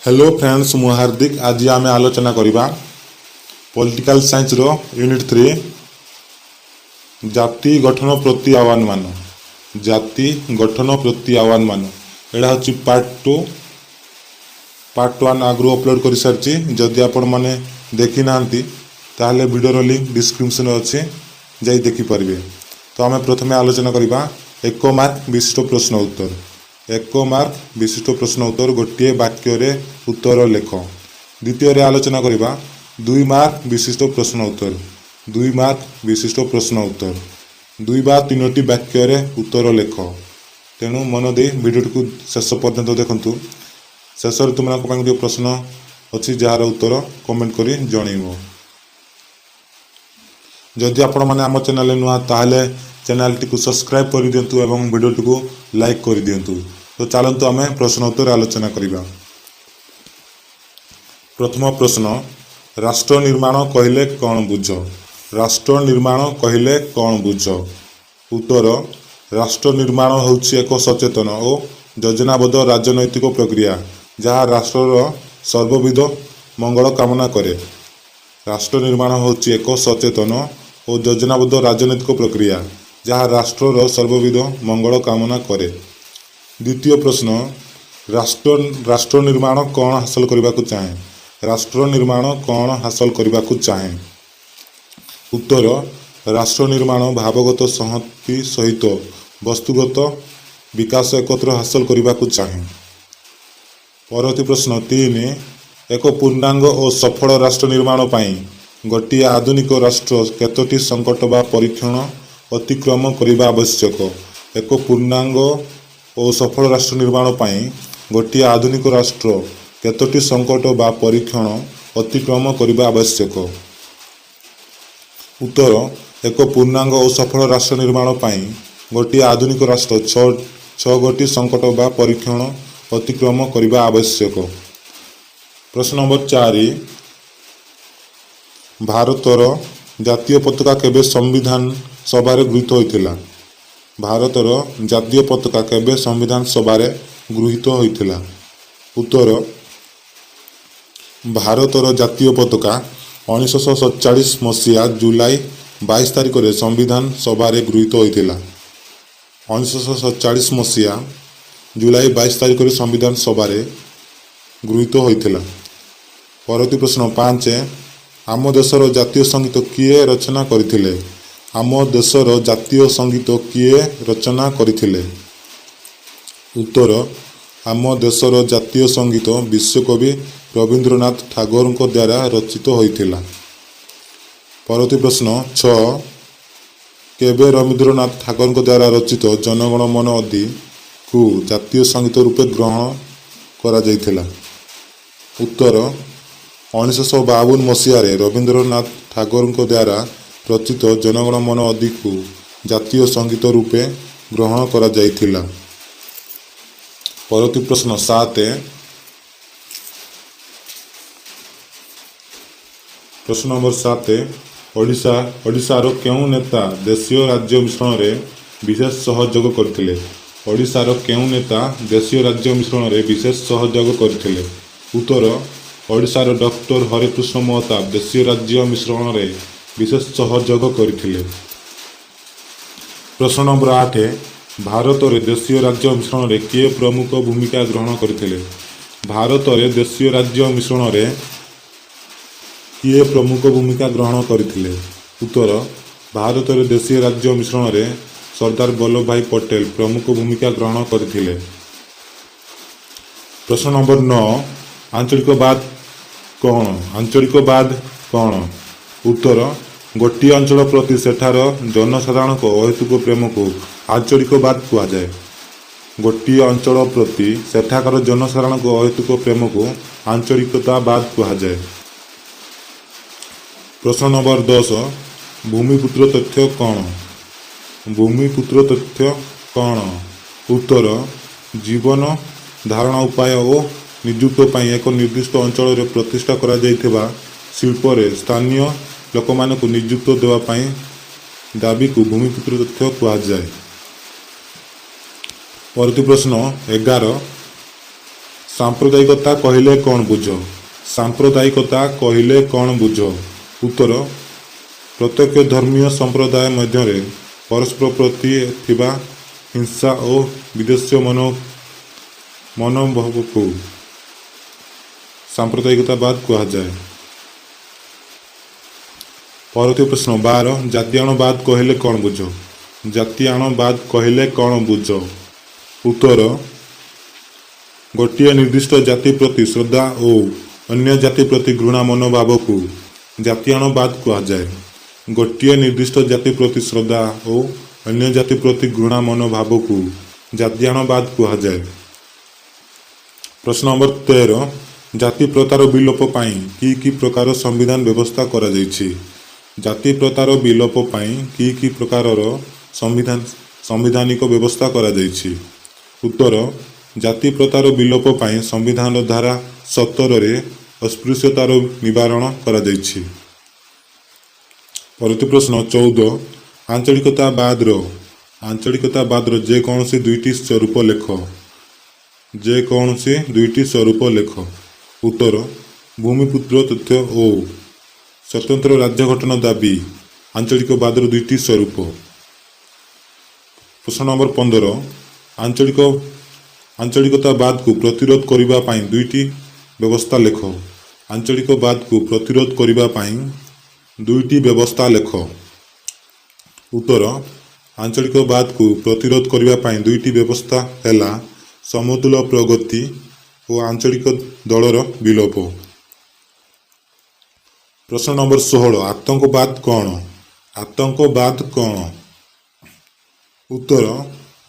Hello friends मु हार्दिक आज आम आलोचना करवा पॉलिटिकल साइंस रो यूनिट 3 जाति गठन प्रति आह्वान मान जाति गठन प्रति आह्वान मान एटा हूँ पार्ट 1 आगु अपलोड कर सारी जदि आपण मैंने देखी ना ताहले वीडियो लिंक डिस्क्रिप्शन अच्छे जाई देखि पारे। तो आम प्रथम आलोचना करवा 1 मार्क विशिष्ट प्रश्न उत्तर। 1 मार्क विशिष्ट प्रश्न उत्तर गोटे वाक्य रे उत्तर लेख। द्वितीय आलोचना करवा 2 मार्क विशिष्ट प्रश्न उत्तर। 2 मार्क विशिष्ट प्रश्न उत्तर 2 बा 3टी वाक्य रे उत्तर लेख। तेणु मन दे वीडियो को शेष पर्यंत देखंतु। शेष तुम गोटे प्रश्न अच्छी जार उत्तर कमेंट करी जनइब। जदि आपण मैंने आम चैनल नुआ ताहले चैनल टी सब्सक्राइब कर दिंतु एवं वीडियो टी लाइक कर दिंतु। तो चलतु आम प्रश्न उत्तर आलोचना करवा। प्रथम प्रश्न राष्ट्र निर्माण कहले कौन बुझ। राष्ट्र निर्माण कहले कौन बुझ। उत्तर राष्ट्र निर्माण होउछि एक सचेतन और योजनाबद्ध राजनैतिक प्रक्रिया जहाँ राष्ट्रर सर्वविध मंगल कामना करे। राष्ट्र निर्माण होउछि एक सचेतन और योजनाबद्ध राजनैतिक प्रक्रिया जहाँ राष्ट्रर सर्वविध मंगल कामना करे। द्वितीय प्रश्न राष्ट्र निर्माण कौन हासिल करने को चाहे। राष्ट्र निर्माण कौन हासिल करने को चाहे। उत्तर राष्ट्र निर्माण भावगत संहति सहित वस्तुगत विकास एकत्र हासिल करने को चाहे। परवर्ती प्रश्न 3 एक पूर्णांग और सफल राष्ट्र निर्माण पाई गोटे आधुनिक राष्ट्र केतोटी संकट बा परीक्षण अतिक्रम करने आवश्यक। एक पूर्णांग और सफल राष्ट्र निर्माण पाई गोटे आधुनिक राष्ट्र केतोटी संकट बा परीक्षण अतिक्रम करने आवश्यक। उत्तर एक पूर्णांग और सफल राष्ट्र निर्माण पाई गोटे आधुनिक राष्ट्र 6 गोटी संकट बा परीक्षण अतिक्रम करने आवश्यक। प्रश्न नंबर 4 भारतर जातीय पताका केबे संविधान सभा गृहीत होइथिला। भारतर जातीय पताका केबे संविधान सभा गृहीत होइथिला। उत्तर भारतर जातीय पताका 1947 मसीहा जुलाई 22 तारिख में संविधान सभा गृहीत होइथिला। 1947 मसीहा जुलाई 22 तारिख में संविधान सभा गृहीत होइथिला। परवर्ती प्रश्न 5 आम देशर जातीय संगीत किए रचना करथिले। आम देशर जातीय संगीत किए रचना करथिले। उत्तर आम देशर जातीय संगीत विश्वकवि रवींद्रनाथ ठाकुर द्वारा रचित होइथिला। परवर्ती प्रश्न 6 केबे रवींद्रनाथ ठाकुर द्वारा रचित जनगण मन अधि को जातीय संगीत रूपे ग्रहण करा जाइथिला। उत्तर 1952 मसीह रवींद्रनाथ ठाकुर द्वारा रचित जनगण मन अधि को जातीय संगीत रूपे ग्रहण करा जाइथिला। परवर्ती प्रश्न 7 प्रश्न नंबर 7 ओडिशार केउं नेता देशीय राज्य मिश्रण रे विशेष सहयोग करथिले। ओडिशार केउं नेता देशीय राज्य मिश्रण रे विशेष सहयोग करथिले। उत्तर ओडिशार डॉक्टर हरिकृष्ण महताब देशीय राज्य मिश्रण रे विशेष सहयोग करथिले। प्रश्न नंबर 8 भारत रे देशीय राज्य मिश्रण रे किए प्रमुख भूमिका ग्रहण करथिले। भारत रे देशीय राज्य मिश्रण रे किए प्रमुख भूमिका ग्रहण करथिले। उत्तर भारत रे देशीय राज्य मिश्रण रे सरदार वल्लभ भाई पटेल प्रमुख भूमिका ग्रहण करथिले। प्रश्न नंबर 9 आंचलिकवाद कौन। आंचलिकवाद कौन। उत्तर गोटे अंचल प्रति सेठार जनसाधारण अहेतुक प्रेम को आंचलिकवाद कहा जाए। गोटे अंचल प्रति सेठाकार जनसाधारण अहेतुक प्रेम को आंचलिकतावाद कहा जाए। प्रश्न नंबर 10 भूमिपुत्र तथ्य कौन। भूमिपुत्र तथ्य कौन। उत्तर जीवन धारण उपाय और नियुक्ति पाई एक निर्दिष्ट अंचल रे प्रतिष्ठा करा जाइथिबा शिल्प रे स्थानीय लोक मान को नियुक्ति देवा पाई दाबी को भूमिपुत्र तथ्य कहा जाए। परवर्ती प्रश्न 11 ସାମ୍ପ୍ରଦାୟିକତା କହିଲେ କ'ଣ ବୁଝ? ସାମ୍ପ୍ରଦାୟିକତା କହିଲେ କ'ଣ ବୁଝ? ଉତ୍ତର, ପ୍ରତ୍ୟେକ ଧର୍ମୀୟ ସମ୍ପ୍ରଦାୟ ମଧ୍ୟରେ ପରସ୍ପର ପ୍ରତି ଥିବା ହିଂସା ଓ ବିଦ୍ୱେଷ ମନୋଭାବକୁ ସାମ୍ପ୍ରଦାୟିକତାବାଦ କୁହାଯାଏ। ପରବର୍ତ୍ତୀ ପ୍ରଶ୍ନ 12, ଜାତିଆଣବାଦ କହିଲେ କ'ଣ ବୁଝ? ଜାତିଆଣବାଦ କହିଲେ କ'ଣ ବୁଝ? ଉତ୍ତର, ଗୋଟିଏ ନିର୍ଦ୍ଦିଷ୍ଟ ଜାତି ପ୍ରତି ଶ୍ରଦ୍ଧା ଓ ଅନ୍ୟ ଜାତି ପ୍ରତି ଘୃଣା ମନୋଭାବକୁ ଜାତିଆଣବାଦ କୁହାଯାଏ। ଗୋଟିଏ ନିର୍ଦ୍ଦିଷ୍ଟ ଜାତି ପ୍ରତି ଶ୍ରଦ୍ଧା ଓ ଅନ୍ୟ ଜାତି ପ୍ରତି ଘୃଣା ମନୋଭାବକୁ ଜାତିଆଣବାଦ କୁହାଯାଏ। ପ୍ରଶ୍ନ ନମ୍ବର 13, ଜାତି ପ୍ରଥାର ବିଲୋପ ପାଇଁ କି ପ୍ରକାର ସମ୍ବିଧାନ ବ୍ୟବସ୍ଥା କରାଯାଇଛି? ଜାତି ପ୍ରଥାର ବିଲୋପ ପାଇଁ କି ପ୍ରକାରର ସାମ୍ବିଧାନିକ ବ୍ୟବସ୍ଥା କରାଯାଇଛି? ଉତ୍ତର, ଜାତି ପ୍ରଥାର ବିଲୋପ ପାଇଁ ସମ୍ବିଧାନର ଧାରା 17ରେ ଅସ୍ପୃଶ୍ୟତାର ନିବାରଣ କରାଯାଇଛି। ପରବର୍ତ୍ତୀ ପ୍ରଶ୍ନ 14, ଆଞ୍ଚଳିକତାବାଦର ଯେକୌଣସି ଦୁଇଟି ସ୍ୱରୂପ ଲେଖ। ଯେକୌଣସି ଦୁଇଟି ସ୍ୱରୂପ ଲେଖ। ଉତ୍ତର, ଭୂମିପୁତ୍ର ତଥ୍ୟ ଓ ସ୍ୱତନ୍ତ୍ର ରାଜ୍ୟ ଗଠନ ଦାବି ଆଞ୍ଚଳିକବାଦର ଦୁଇଟି ସ୍ୱରୂପ। ପ୍ରଶ୍ନ ନମ୍ବର 15, ଆଞ୍ଚଳିକତାବାଦକୁ ପ୍ରତିରୋଧ କରିବା ପାଇଁ ଦୁଇଟି ବ୍ୟବସ୍ଥା ଲେଖ। ଆଞ୍ଚଳିକବାଦକୁ ପ୍ରତିରୋଧ କରିବା ପାଇଁ ଦୁଇଟି ବ୍ୟବସ୍ଥା ଲେଖ। ଉତ୍ତର, ଆଞ୍ଚଳିକବାଦକୁ ପ୍ରତିରୋଧ କରିବା ପାଇଁ ଦୁଇଟି ବ୍ୟବସ୍ଥା ହେଲା ସମତୁଲ ପ୍ରଗତି ଓ ଆଞ୍ଚଳିକ ଦଳର ବିଲୋପ। ପ୍ରଶ୍ନ ନମ୍ବର 16, ଆତଙ୍କବାଦ କ'ଣ? ଆତଙ୍କବାଦ କ'ଣ? ଉତ୍ତର,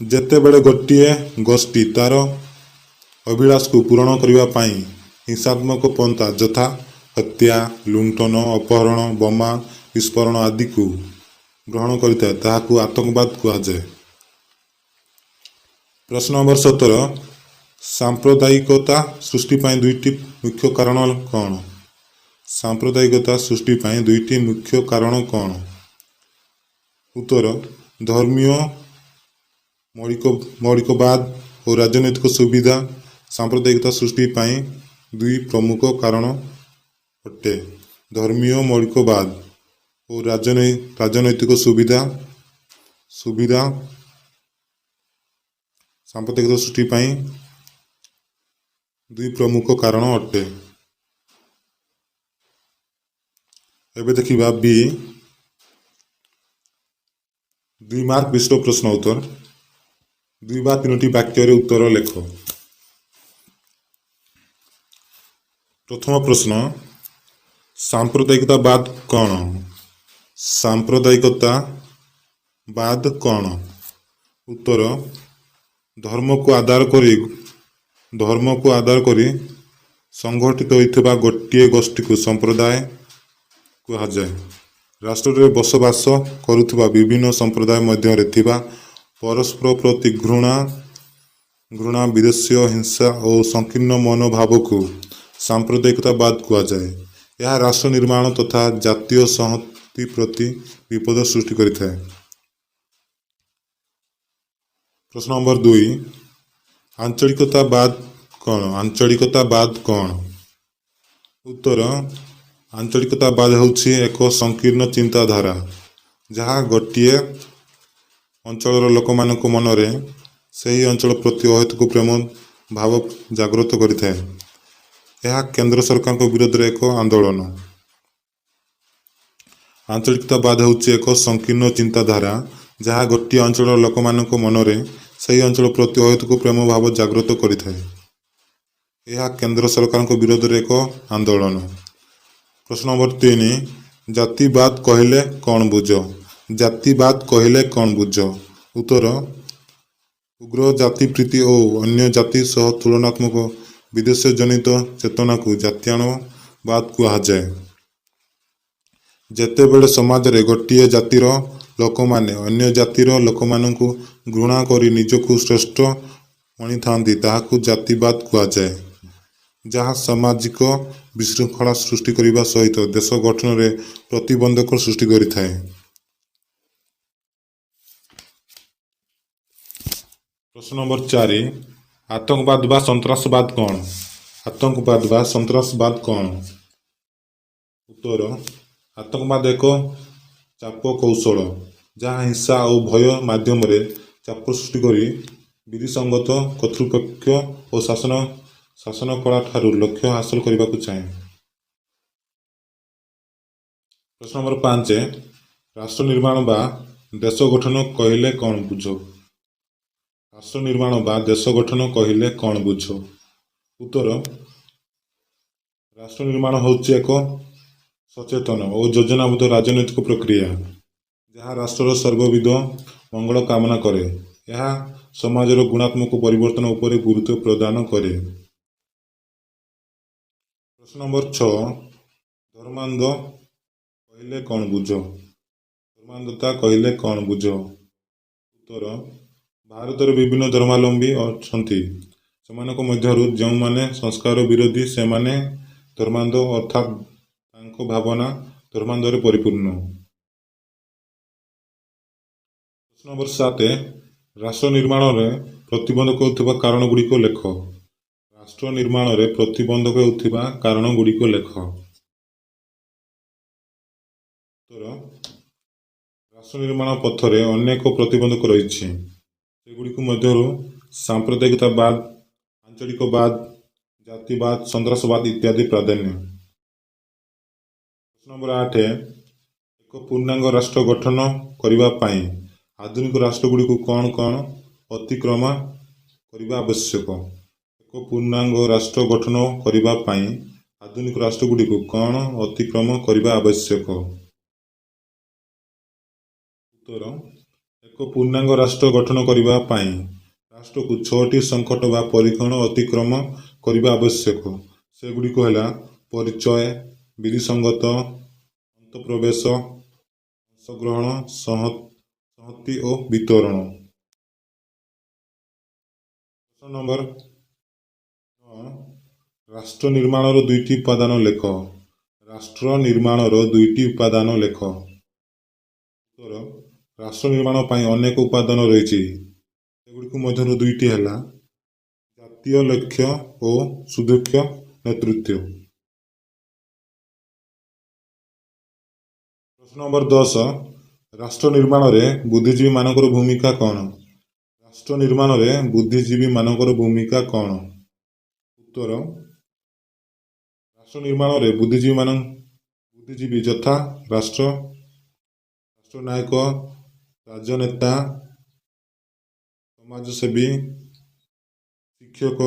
ଯେତେବେଳେ ଗୋଟିଏ ଗୋଷ୍ଠୀ ତା'ର ଅଭିଳାଷକୁ ପୂରଣ କରିବା ପାଇଁ ହିଂସାତ୍ମକ ପନ୍ଥା ଯଥା ହତ୍ୟା, ଲୁଣ୍ଠନ, ଅପହରଣ, ବୋମା ବିସ୍ଫୋରଣ ଆଦିକୁ ଗ୍ରହଣ କରିଥାଏ ତାହାକୁ ଆତଙ୍କବାଦ କୁହାଯାଏ। ପ୍ରଶ୍ନ ନମ୍ବର 17, ସାମ୍ପ୍ରଦାୟିକତା ସୃଷ୍ଟି ପାଇଁ ଦୁଇଟି ମୁଖ୍ୟ କାରଣ କ'ଣ? ସାମ୍ପ୍ରଦାୟିକତା ସୃଷ୍ଟି ପାଇଁ ଦୁଇଟି ମୁଖ୍ୟ କାରଣ କ'ଣ? ଉତ୍ତର, ଧର୍ମୀୟ ମୌଳିକବାଦ ଓ ରାଜନୈତିକ ସୁବିଧା ସାମ୍ପ୍ରଦାୟିକତା ସୃଷ୍ଟି ପାଇଁ ଦୁଇ ପ୍ରମୁଖ କାରଣ ଅଟେ। ଧର୍ମୀୟ ମୌଳିକବାଦ ଓ ରାଜନୈତିକ ସୁବିଧା ସାମ୍ପ୍ରଦାୟିକତା ସୃଷ୍ଟି ପାଇଁ ଦୁଇ ପ୍ରମୁଖ କାରଣ ଅଟେ। ଏବେ ଦେଖିବା ବି 2 ମାର୍କ ବିଶିଷ୍ଟ ପ୍ରଶ୍ନ ଉତ୍ତର। 2 ବା 3ଟି ବାକ୍ୟରେ ଉତ୍ତର ଲେଖ। ପ୍ରଥମ ପ୍ରଶ୍ନ, ସାମ୍ପ୍ରଦାୟିକତାବାଦ କ'ଣ? ସାମ୍ପ୍ରଦାୟିକତାବାଦ କ'ଣ? ଉତ୍ତର, ଧର୍ମକୁ ଆଧାର କରି ସଂଗଠିତ ହୋଇଥିବା ଗୋଟିଏ ଗୋଷ୍ଠୀକୁ ସମ୍ପ୍ରଦାୟ କୁହାଯାଏ। ରାଷ୍ଟ୍ରରେ ବସବାସ କରୁଥିବା ବିଭିନ୍ନ ସମ୍ପ୍ରଦାୟ ମଧ୍ୟରେ ଥିବା ପରସ୍ପର ପ୍ରତି ଘୃଣା, ବିଦ୍ୱେଷ, ହିଂସା ଓ ସଂକୀର୍ଣ୍ଣ ମନୋଭାବକୁ ସାମ୍ପ୍ରଦାୟିକତାବାଦ କୁହାଯାଏ। ଏହା ରାଷ୍ଟ୍ର ନିର୍ମାଣ ତଥା ଜାତୀୟ ସଂହତି ପ୍ରତି ବିପଦ ସୃଷ୍ଟି କରିଥାଏ। ପ୍ରଶ୍ନ ନମ୍ବର 2, ଆଞ୍ଚଳିକତାବାଦ କ'ଣ? ଆଞ୍ଚଳିକତାବାଦ କ'ଣ? ଉତ୍ତର, ଆଞ୍ଚଳିକତାବାଦ ହେଉଛି ଏକ ସଂକୀର୍ଣ୍ଣ ଚିନ୍ତାଧାରା ଯାହା ଗୋଟିଏ ଅଞ୍ଚଳର ଲୋକମାନଙ୍କ ମନରେ ସେହି ଅଞ୍ଚଳ ପ୍ରତି ଅହେତୁକ ପ୍ରେମ ଭାବ ଜାଗ୍ରତ କରିଥାଏ। ଏହା କେନ୍ଦ୍ର ସରକାରଙ୍କ ବିରୋଧରେ ଏକ ଆନ୍ଦୋଳନ। ଆଞ୍ଚଳିକତାବାଦ ହେଉଛି ଏକ ସଂକୀର୍ଣ୍ଣ ଚିନ୍ତାଧାରା ଯାହା ଗୋଟିଏ ଅଞ୍ଚଳର ଲୋକମାନଙ୍କ ମନରେ ସେହି ଅଞ୍ଚଳ ପ୍ରତି ଅହେତୁକ ପ୍ରେମ ଭାବ ଜାଗ୍ରତ କରିଥାଏ। ଏହା କେନ୍ଦ୍ର ସରକାରଙ୍କ ବିରୋଧରେ ଏକ ଆନ୍ଦୋଳନ। ପ୍ରଶ୍ନ ନମ୍ବର 3, ଜାତିବାଦ କହିଲେ କ'ଣ ବୁଝ? ଜାତିବାଦ କହିଲେ କ'ଣ ବୁଝ? ଉତ୍ତର, ଉଗ୍ର ଜାତିପ୍ରୀତି ଓ ଅନ୍ୟ ଜାତି ସହ ତୁଳନାତ୍ମକ ବିଦ୍ୱେଷ ଜନିତ ଚେତନାକୁ ଜାତିଆଣବାଦ କୁହାଯାଏ। ଯେତେବେଳେ ସମାଜରେ ଗୋଟିଏ ଜାତିର ଲୋକମାନେ ଅନ୍ୟ ଜାତିର ଲୋକମାନଙ୍କୁ ଘୃଣା କରି ନିଜକୁ ଶ୍ରେଷ୍ଠ ମଣିଥାନ୍ତି ତାହାକୁ ଜାତିବାଦ କୁହାଯାଏ, ଯାହା ସାମାଜିକ ବିଶୃଙ୍ଖଳା ସୃଷ୍ଟି କରିବା ସହିତ ଦେଶ ଗଠନରେ ପ୍ରତିବନ୍ଧକ ସୃଷ୍ଟି କରିଥାଏ। ପ୍ରଶ୍ନ ନମ୍ବର 4, ଆତଙ୍କବାଦ ବା ସନ୍ତ୍ରାସବାଦ କ'ଣ? ଆତଙ୍କବାଦ ବା ସନ୍ତ୍ରାସବାଦ କ'ଣ? ଉତ୍ତର ଆତଙ୍କବାଦ ଏକ ଚାପ କୌଶଳ ଯାହା ହିଂସା ଓ ଭୟ ମାଧ୍ୟମରେ ଚାପ ସୃଷ୍ଟି କରି ବିଧିସଙ୍ଗତ କର୍ତ୍ତୃପକ୍ଷ ଓ ଶାସନ କଳାଠାରୁ ଲକ୍ଷ୍ୟ ହାସଲ କରିବାକୁ ଚାହେଁ। ପ୍ରଶ୍ନ ନମ୍ବର 5 ରାଷ୍ଟ୍ର ନିର୍ମାଣ ବା ଦେଶ ଗଠନ କହିଲେ କ'ଣ ବୁଝ? ରାଷ୍ଟ୍ର ନିର୍ମାଣ ବା ଦେଶ ଗଠନ କହିଲେ କ'ଣ ବୁଝ? ଉତ୍ତର ରାଷ୍ଟ୍ର ନିର୍ମାଣ ହେଉଛି ଏକ ସଚେତନ ଓ ଯୋଜନାବଦ୍ଧ ରାଜନୈତିକ ପ୍ରକ୍ରିୟା ଯାହା ରାଷ୍ଟ୍ରର ସର୍ବବିଧ ମଙ୍ଗଳ କାମନା କରେ। ଏହା ସମାଜର ଗୁଣାତ୍ମକ ପରିବର୍ତ୍ତନ ଉପରେ ଗୁରୁତ୍ୱ ପ୍ରଦାନ କରେ। ପ୍ରଶ୍ନ ନମ୍ବର 6 ଧର୍ମାନ୍ଧ କହିଲେ କ'ଣ ବୁଝ? ଧର୍ମାନ୍ଧତା କହିଲେ କ'ଣ ବୁଝ? ଉତ୍ତର ଭାରତରେ ବିଭିନ୍ନ ଧର୍ମାବଲମ୍ବୀ ଅଛନ୍ତି। ସେମାନଙ୍କ ମଧ୍ୟରୁ ଯେଉଁମାନେ ସଂସ୍କାର ବିରୋଧୀ ସେମାନେ ଧର୍ମାନ୍ଧ ଅର୍ଥାତ୍ ତାଙ୍କ ଭାବନା ଧର୍ମାନ୍ଧରେ ପରିପୂର୍ଣ୍ଣ। ପ୍ରଶ୍ନ ନମ୍ବର 7 ରାଷ୍ଟ୍ର ନିର୍ମାଣରେ ପ୍ରତିବନ୍ଧକ ହେଉଥିବା କାରଣ ଗୁଡ଼ିକ ଲେଖ। ରାଷ୍ଟ୍ର ନିର୍ମାଣରେ ପ୍ରତିବନ୍ଧକ ହେଉଥିବା କାରଣ ଗୁଡ଼ିକ ଲେଖ। ଉତ୍ତର ରାଷ୍ଟ୍ର ନିର୍ମାଣ ପଥରେ ଅନେକ ପ୍ରତିବନ୍ଧକ ରହିଛି। ସେଗୁଡ଼ିକ ମଧ୍ୟରୁ ସାମ୍ପ୍ରଦାୟିକତାବାଦ, ଆଞ୍ଚଳିକବାଦ, ଜାତିବାଦ, ସନ୍ତ୍ରାସବାଦ ଇତ୍ୟାଦି ପ୍ରାଧାନ୍ୟ। ପ୍ରଶ୍ନ ନମ୍ବର 8 ଏକ ପୂର୍ଣ୍ଣାଙ୍ଗ ରାଷ୍ଟ୍ର ଗଠନ କରିବା ପାଇଁ ଆଧୁନିକ ରାଷ୍ଟ୍ରଗୁଡ଼ିକୁ କ'ଣ କ'ଣ ଅତିକ୍ରମ କରିବା ଆବଶ୍ୟକ? ଏକ ପୂର୍ଣ୍ଣାଙ୍ଗ ରାଷ୍ଟ୍ର ଗଠନ କରିବା ପାଇଁ ଆଧୁନିକ ରାଷ୍ଟ୍ରଗୁଡ଼ିକୁ କ'ଣ ଅତିକ୍ରମ କରିବା ଆବଶ୍ୟକ? ଉତ୍ତର ଏକ ପୂର୍ଣ୍ଣାଙ୍ଗ ରାଷ୍ଟ୍ର ଗଠନ କରିବା ପାଇଁ ରାଷ୍ଟ୍ରକୁ 6ଟି ସଂକଟ ବା ପରୀକ୍ଷଣ ଅତିକ୍ରମ କରିବା ଆବଶ୍ୟକ। ସେଗୁଡ଼ିକ ହେଲା ପରିଚୟ, ବିଧିସଙ୍ଗତ, ଅନ୍ତଃପ୍ରବେଶ, ଅଂଶଗ୍ରହଣ, ସଂହତି ଓ ବିତରଣ। ପ୍ରଶ୍ନ ନମ୍ବର 9 ରାଷ୍ଟ୍ର ନିର୍ମାଣର 2ଟି ଉପାଦାନ ଲେଖ। ରାଷ୍ଟ୍ର ନିର୍ମାଣର 2ଟି ଉପାଦାନ ଲେଖ। ଉତ୍ତର ରାଷ୍ଟ୍ର ନିର୍ମାଣ ପାଇଁ ଅନେକ ଉପାଦାନ ରହିଛି। ସେଗୁଡ଼ିକ ମଧ୍ୟରୁ 2ଟି ହେଲା ଜାତୀୟ ଲକ୍ଷ୍ୟ ଓ ସୁଦକ୍ଷ ନେତୃତ୍ୱ। ପ୍ରଶ୍ନ ନମ୍ବର 10 ରାଷ୍ଟ୍ର ନିର୍ମାଣରେ ବୁଦ୍ଧିଜୀବୀମାନଙ୍କର ଭୂମିକା କ'ଣ? ରାଷ୍ଟ୍ର ନିର୍ମାଣରେ ବୁଦ୍ଧିଜୀବୀମାନଙ୍କର ଭୂମିକା କ'ଣ? ଉତ୍ତର ରାଷ୍ଟ୍ର ନିର୍ମାଣରେ ବୁଦ୍ଧିଜୀବୀ ଯଥା ରାଷ୍ଟ୍ରନାୟକ, ରାଜନେତା, ସମାଜସେବୀ, ଶିକ୍ଷକ,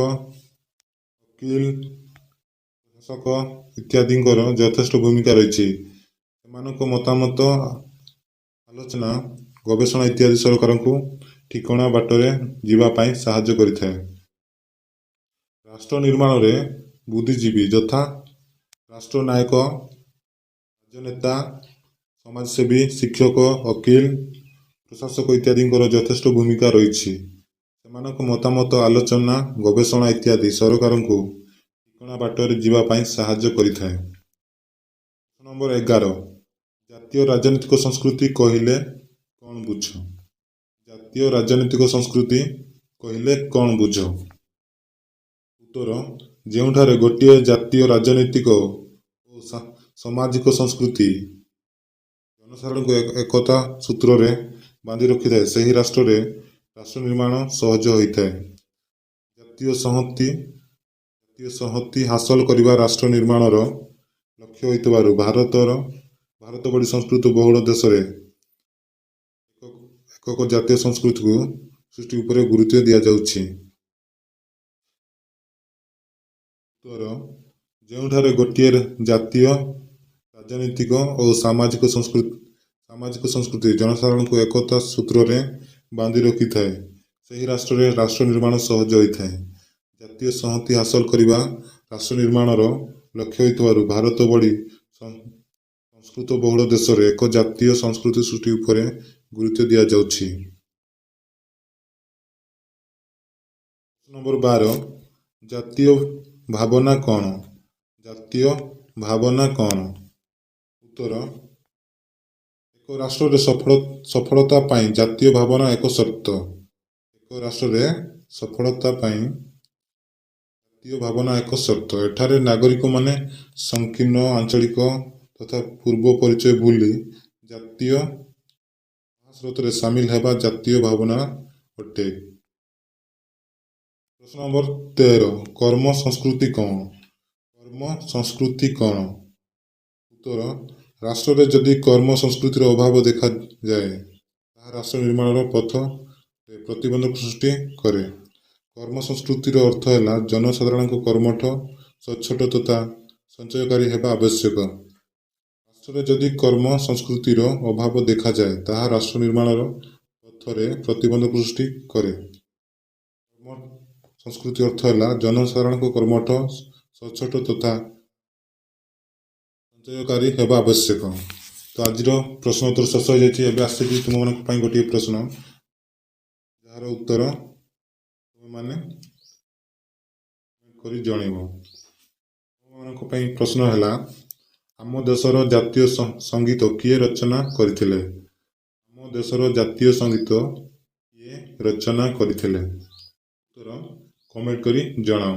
ଓକିଲ, ପ୍ରଶାସକ ଇତ୍ୟାଦିଙ୍କର ଯଥେଷ୍ଟ ଭୂମିକା ରହିଛି। ସେମାନଙ୍କ ମତାମତ, ଆଲୋଚନା, ଗବେଷଣା ଇତ୍ୟାଦି ସରକାରଙ୍କୁ ଠିକଣା ବାଟରେ ଯିବା ପାଇଁ ସାହାଯ୍ୟ କରିଥାଏ। ରାଷ୍ଟ୍ର ନିର୍ମାଣରେ ବୁଦ୍ଧିଜୀବୀ ଯଥା ରାଷ୍ଟ୍ରନାୟକ, ରାଜନେତା, ସମାଜସେବୀ, ଶିକ୍ଷକ, ଓକିଲ, ପ୍ରଶାସକ ଇତ୍ୟାଦିଙ୍କର ଯଥେଷ୍ଟ ଭୂମିକା ରହିଛି। ସେମାନଙ୍କ ମତାମତ, ଆଲୋଚନା, ଗବେଷଣା ଇତ୍ୟାଦି ସରକାରଙ୍କୁ ଠିକଣା ବାଟରେ ଯିବା ପାଇଁ ସାହାଯ୍ୟ କରିଥାଏ। ପ୍ରଶ୍ନ ନମ୍ବର 11 ଜାତୀୟ ରାଜନୈତିକ ସଂସ୍କୃତି କହିଲେ କ'ଣ ବୁଝ? ଜାତୀୟ ରାଜନୈତିକ ସଂସ୍କୃତି କହିଲେ କ'ଣ ବୁଝ? ଉତ୍ତର ଯେଉଁଠାରେ ଗୋଟିଏ ଜାତୀୟ ରାଜନୈତିକ ଓ ସାମାଜିକ ସଂସ୍କୃତି ଜନସାଧାରଣଙ୍କୁ ଏକତା ସୂତ୍ରରେ ବାନ୍ଧି ରଖିଥାଏ ସେହି ରାଷ୍ଟ୍ରରେ ରାଷ୍ଟ୍ର ନିର୍ମାଣ ସହଜ ହୋଇଥାଏ। ଜାତୀୟ ସଂହତି ହାସଲ କରିବା ରାଷ୍ଟ୍ର ନିର୍ମାଣର ଲକ୍ଷ୍ୟ ହୋଇଥିବାରୁ ଭାରତ ଭଳି ସଂସ୍କୃତି ବହୁଳ ଦେଶରେ ଏକକ ଜାତୀୟ ସଂସ୍କୃତିକୁ ସୃଷ୍ଟି ଉପରେ ଗୁରୁତ୍ୱ ଦିଆଯାଉଛି। ଉତ୍ତର ଯେଉଁଠାରେ ଗୋଟିଏ ଜାତୀୟ ରାଜନୈତିକ ଓ ସାମାଜିକ ସଂସ୍କୃତି ଜନସାଧାରଣଙ୍କୁ ଏକତା ସୂତ୍ରରେ ବାନ୍ଧି ରଖିଥାଏ ସେହି ରାଷ୍ଟ୍ରରେ ରାଷ୍ଟ୍ର ନିର୍ମାଣ ସହଜ ହୋଇଥାଏ। ଜାତୀୟ ସଂହତି ହାସଲ କରିବା ରାଷ୍ଟ୍ର ନିର୍ମାଣର ଲକ୍ଷ୍ୟ ହୋଇଥିବାରୁ ଭାରତ ଭଳି ସଂସ୍କୃତ ବହୁଳ ଦେଶରେ ଏକ ଜାତୀୟ ସଂସ୍କୃତି ସୃଷ୍ଟି ଉପରେ ଗୁରୁତ୍ୱ ଦିଆଯାଉଛି। ନମ୍ବର 12 ଜାତୀୟ ଭାବନା କ'ଣ? ଜାତୀୟ ଭାବନା କ'ଣ? ଉତ୍ତର ଏକ ରାଷ୍ଟ୍ରରେ ସଫଳତା ପାଇଁ ଜାତୀୟ ଭାବନା ଏକ ସର୍ତ୍ତ। ଏକ ରାଷ୍ଟ୍ରରେ ସଫଳତା ପାଇଁ ଜାତୀୟ ଭାବନା ଏକ ସର୍ତ୍ତ। ଏଠାରେ ନାଗରିକମାନେ ସଂକୀର୍ଣ୍ଣ ଆଞ୍ଚଳିକ ତଥା ପୂର୍ବ ପରିଚୟ ଭୁଲି ଜାତୀୟ ସ୍ରୋତରେ ସାମିଲ ହେବା ଜାତୀୟ ଭାବନା ଅଟେ। ପ୍ରଶ୍ନ ନମ୍ବର 13, କର୍ମ ସଂସ୍କୃତି କ'ଣ? କର୍ମ ସଂସ୍କୃତି କ'ଣ? ଉତ୍ତର, ରାଷ୍ଟ୍ରରେ ଯଦି କର୍ମ ସଂସ୍କୃତିର ଅଭାବ ଦେଖାଯାଏ ତାହା ରାଷ୍ଟ୍ର ନିର୍ମାଣର ପଥରେ ପ୍ରତିବନ୍ଧକ ସୃଷ୍ଟି କରେ। କର୍ମ ସଂସ୍କୃତିର ଅର୍ଥ ହେଲା ଜନସାଧାରଣଙ୍କ କର୍ମଠ, ସଚ୍ଚୋଟ ତଥା ସଞ୍ଚୟକାରୀ ହେବା ଆବଶ୍ୟକ। ରାଷ୍ଟ୍ରରେ ଯଦି କର୍ମ ସଂସ୍କୃତିର ଅଭାବ ଦେଖାଯାଏ ତାହା ରାଷ୍ଟ୍ର ନିର୍ମାଣର ପଥରେ ପ୍ରତିବନ୍ଧକ ସୃଷ୍ଟି କରେ। କର୍ମ ସଂସ୍କୃତି ଅର୍ଥ ହେଲା ଜନସାଧାରଣଙ୍କ କର୍ମଠ, ସଚ୍ଚୋଟ ତଥା ସଞ୍ଚୟକାରୀ ହେବା ଆବଶ୍ୟକ। ତ ଆଜିର ପ୍ରଶ୍ନ ଉତ୍ତର ଶେଷ ହୋଇଯାଇଛି। ଏବେ ଆସିଛି ତୁମମାନଙ୍କ ପାଇଁ ଗୋଟିଏ ପ୍ରଶ୍ନ, ଯାହାର ଉତ୍ତର ତୁମେମାନେ କରି ଜଣାଇବ। ତୁମମାନଙ୍କ ପାଇଁ ପ୍ରଶ୍ନ ହେଲା, ଆମ ଦେଶର ଜାତୀୟ ସଙ୍ଗୀତ କିଏ ରଚନା କରିଥିଲେ? ଆମ ଦେଶର ଜାତୀୟ ସଙ୍ଗୀତ କିଏ ରଚନା କରିଥିଲେ? ଉତ୍ତର କମେଣ୍ଟ କରି ଜଣାଅ।